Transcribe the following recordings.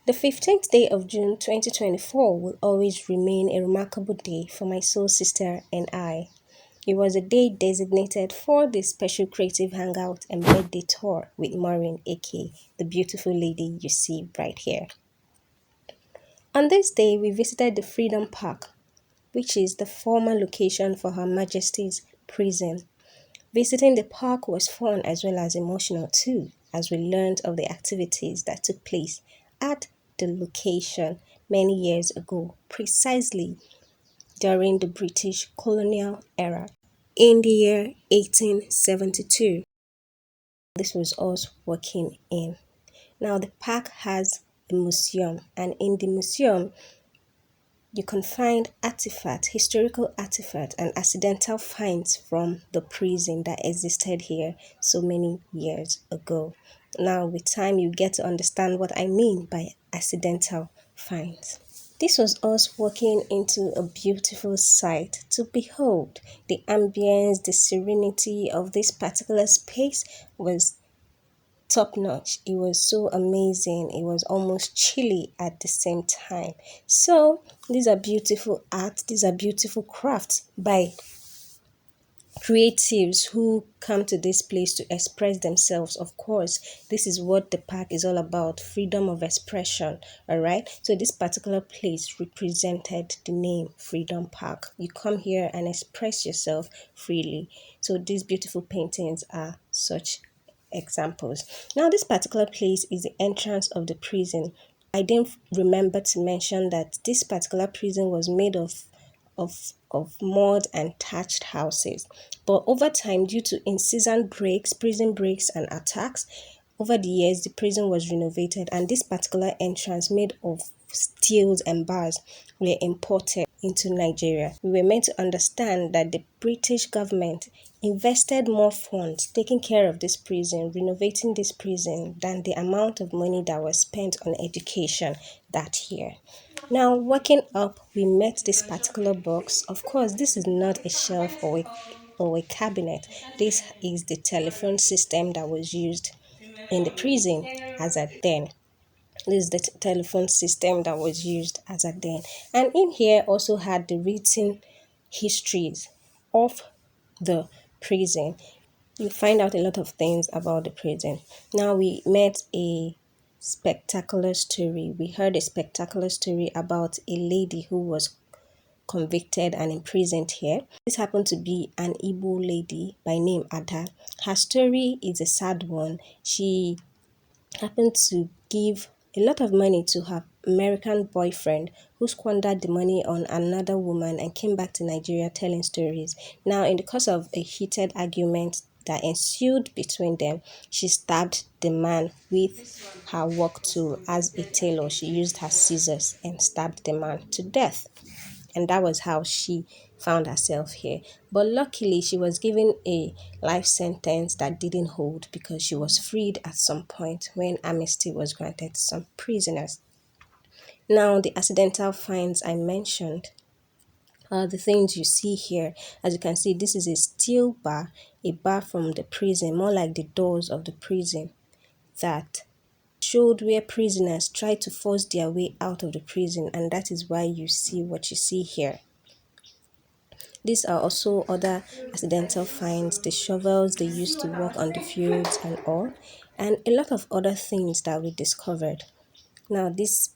The 15th day of June 2024 will always remain a remarkable day for my soul sister and I. It was a day designated for the special creative hangout and birthday tour with Maureen, aka the beautiful lady you see right here. On this day, we visited the Freedom Park, which is the former location for Her Majesty's prison. Visiting the park was fun as well as emotional too, as we learned of the activities that took place at the location many years ago, precisely during the British colonial era in the year 1872. This was us walking in. Now, the park has a museum, and in the museum, you can find artifacts, historical artifacts, and accidental finds from the prison that existed here so many years ago. Now, with time, you get to understand what I mean by accidental finds. This was us walking into a beautiful sight to behold. The ambience, the serenity of this particular space was top notch. It was so amazing. It was almost chilly at the same time. So, these are beautiful art, these are beautiful crafts by creatives who come to this place to express themselves. Of course, this is what the park is all about, freedom of expression. All right, so this particular place represented the name Freedom Park. You come here and express yourself freely. So these beautiful paintings are such examples. Now, this particular place is the entrance of the prison. I didn't remember to mention that this particular prison was made of mud and thatched houses. But over time, due to incessant breaks, prison breaks, and attacks, over the years, the prison was renovated, and this particular entrance, made of steels and bars, were imported into Nigeria. We were meant to understand that the British government invested more funds taking care of this prison, renovating this prison, than the amount of money that was spent on education that year. Now, walking up, we met this particular box. Of course, this is not a shelf or a cabinet. This is the telephone system that was used in the prison as at then. This is the telephone system that was used as at then. And in here also had the written histories of the prison. You find out a lot of things about the prison. Now, we met a spectacular story. We heard a spectacular story about a lady who was convicted and imprisoned here. This happened to be an Igbo lady by name Ada. Her story is a sad one. She happened to give a lot of money to her American boyfriend, who squandered the money on another woman and came back to Nigeria telling stories. Now, in the course of a heated argument that ensued between them, she stabbed the man with her work tool. As a tailor, she used her scissors and stabbed the man to death. And that was how she found herself here. But luckily, she was given a life sentence that didn't hold because she was freed at some point when amnesty was granted to some prisoners. Now, the accidental finds I mentioned are the things you see here. As you can see, this is a steel bar, a bar from the prison, more like the doors of the prison, that showed where prisoners tried to force their way out of the prison, and that is why you see what you see here. These are also other accidental finds, the shovels they used to work on the fields and all, and a lot of other things that we discovered. Now, this,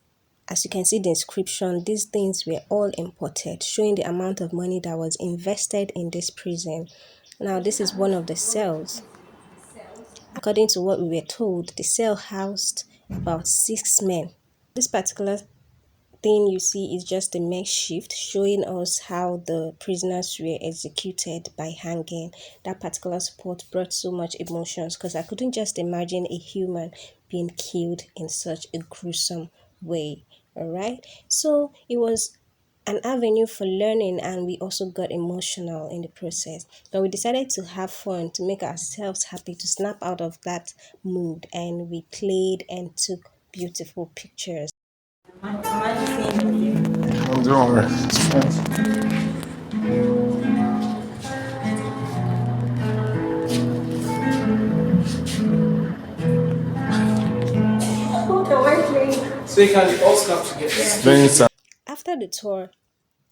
as you can see the inscription, these things were all imported, showing the amount of money that was invested in this prison. Now, this is one of the cells. According to what we were told, the cell housed about 6 men. This particular thing you see is just a makeshift, showing us how the prisoners were executed by hanging. That particular spot brought so much emotions because I couldn't just imagine a human being killed in such a gruesome way. All right, so it was an avenue for learning, and we also got emotional in the process, but we decided to have fun, to make ourselves happy, to snap out of that mood, and we played and took beautiful pictures. I'm doing all right. It's fine. So you can all come together. Spend some. After the tour,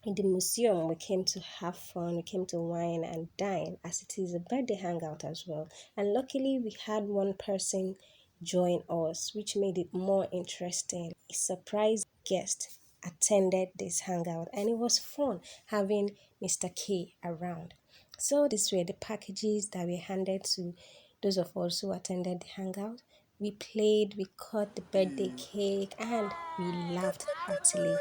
in the museum, we came to have fun, we came to wine and dine, as it is a birthday hangout as well. And luckily, we had one person join us, which made it more interesting. A surprise guest attended this hangout, and it was fun having Mr. K around. So, these were the packages that we handed to those of us who attended the hangout. We played, we cut the birthday cake, and we laughed heartily.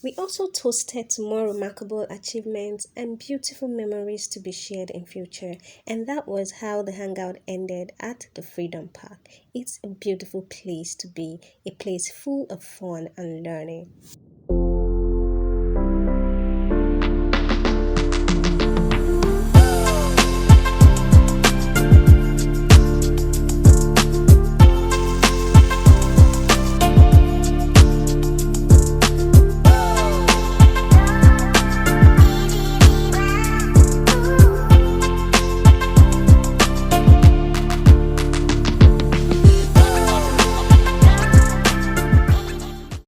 We also toasted to more remarkable achievements and beautiful memories to be shared in future. And that was how the hangout ended at the Freedom Park. It's a beautiful place to be, a place full of fun and learning.